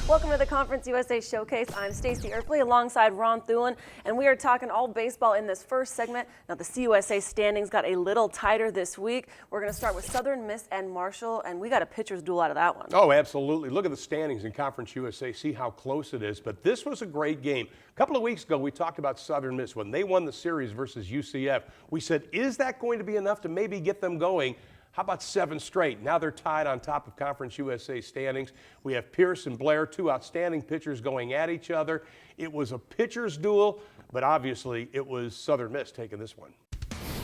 Welcome to the Conference USA Showcase. I'm Stacey Erpley alongside Ron Thulin, and we are talking all baseball in this first segment. Now, the CUSA standings got a little tighter this week. We're going to start with Southern Miss and Marshall, and we got a pitcher's duel out of that one. Oh, absolutely. Look at the standings in Conference USA. See how close it is. But this was a great game. A couple of weeks ago, we talked about Southern Miss. When they won the series versus UCF, we said, is that going to be enough to maybe get them going? How about 7 straight? Now they're tied on top of Conference USA standings. We have Pierce and Blair, two outstanding pitchers going at each other. It was a pitcher's duel, but obviously it was Southern Miss taking this one.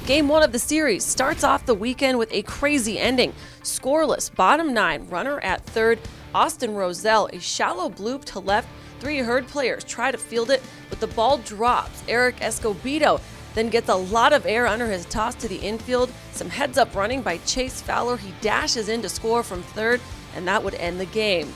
Game 1 of the series starts off the weekend with a crazy ending. Scoreless, bottom 9, runner at third. Austin Roselle, a shallow bloop to left. 3 Herd players try to field it, but the ball drops. Eric Escobedo then gets a lot of air under his toss to the infield. Some heads-up running by Chase Fowler. He dashes in to score from third, and that would end the game.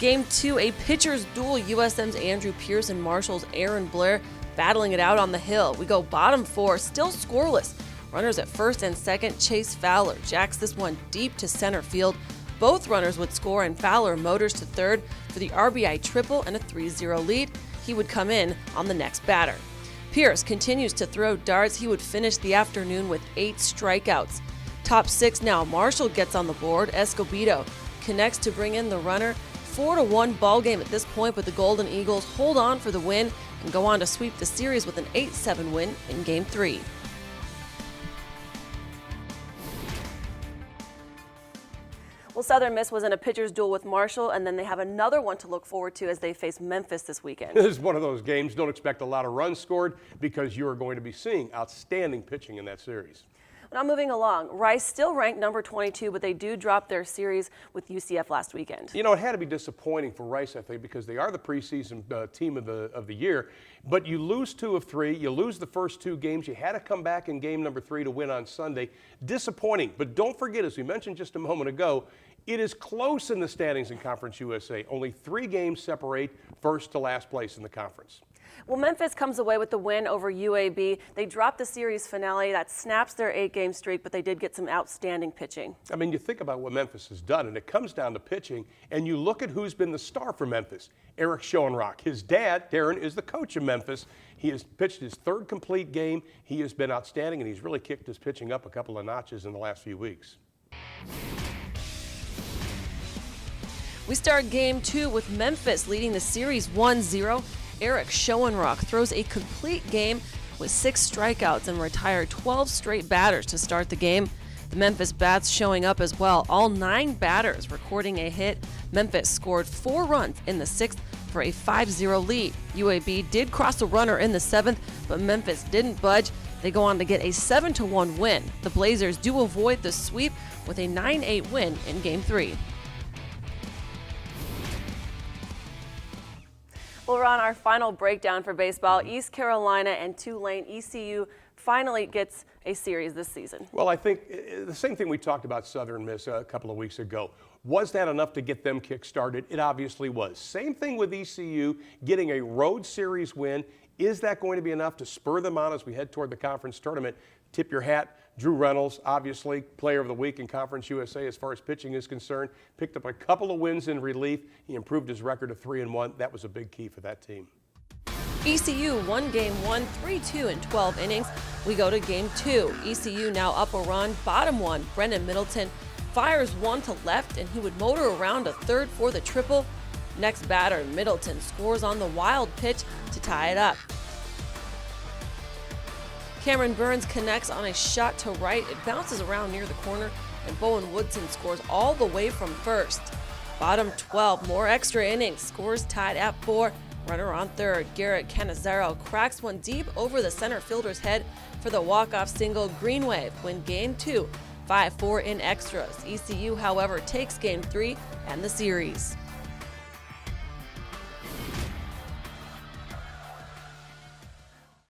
Game 2, a pitcher's duel. USM's Andrew Pierce and Marshall's Aaron Blair battling it out on the hill. We go bottom 4, still scoreless. Runners at first and second. Chase Fowler jacks this one deep to center field. Both runners would score, and Fowler motors to third for the RBI triple and a 3-0 lead. He would come in on the next batter. Pierce continues to throw darts. He would finish the afternoon with 8 strikeouts. Top 6 now. Marshall gets on the board. Escobedo connects to bring in the runner. 4-1 ball game at this point, but the Golden Eagles hold on for the win and go on to sweep the series with an 8-7 win in Game 3. Well, Southern Miss was in a pitcher's duel with Marshall, and then they have another one to look forward to as they face Memphis this weekend. This is one of those games. Don't expect a lot of runs scored because you are going to be seeing outstanding pitching in that series. Now moving along, Rice still ranked number 22, but they do drop their series with UCF last weekend. You know, it had to be disappointing for Rice, I think, because they are the preseason team of the year. But you lose 2 of 3. You lose the first 2 games. You had to come back in game number 3 to win on Sunday. Disappointing. But don't forget, as we mentioned just a moment ago, it is close in the standings in Conference USA. Only 3 games separate first to last place in the conference. Well, Memphis comes away with the win over UAB. They dropped the series finale. That snaps their 8-game streak, but they did get some outstanding pitching. I mean, you think about what Memphis has done, and it comes down to pitching, and you look at who's been the star for Memphis. Eric Schoenrock. His dad, Darren, is the coach of Memphis. He has pitched his 3rd complete game. He has been outstanding, and he's really kicked his pitching up a couple of notches in the last few weeks. We start Game 2 with Memphis leading the series 1-0. Eric Schoenrock throws a complete game with 6 strikeouts and retired 12 straight batters to start the game. The Memphis bats showing up as well, all 9 batters recording a hit. Memphis scored 4 runs in the 6th for a 5-0 lead. UAB did cross a runner in the 7th, but Memphis didn't budge. They go on to get a 7-1 win. The Blazers do avoid the sweep with a 9-8 win in Game 3. Well, Ron, our final breakdown for baseball, East Carolina and Tulane. ECU finally gets a series this season. Well, I think the same thing we talked about Southern Miss a couple of weeks ago. Was that enough to get them kick-started? It obviously was. Same thing with ECU, getting a road series win. Is that going to be enough to spur them on as we head toward the conference tournament? Tip your hat. Drew Reynolds, obviously player of the week in Conference USA as far as pitching is concerned, picked up a couple of wins in relief. He improved his record to 3-1. That was a big key for that team. ECU won Game 1, 3-2 in 12 innings. We go to Game 2. ECU now up a run. Bottom 1, Brennan Middleton fires one to left, and he would motor around to third for the triple. Next batter, Middleton scores on the wild pitch to tie it up. Cameron Burns connects on a shot to right. It bounces around near the corner, and Bowen Woodson scores all the way from first. Bottom 12, more extra innings. Scores tied at 4. Runner on third. Garrett Canizaro cracks one deep over the center fielder's head for the walk-off single. Green Wave win Game 2, 5-4 in extras. ECU, however, takes Game 3 and the series.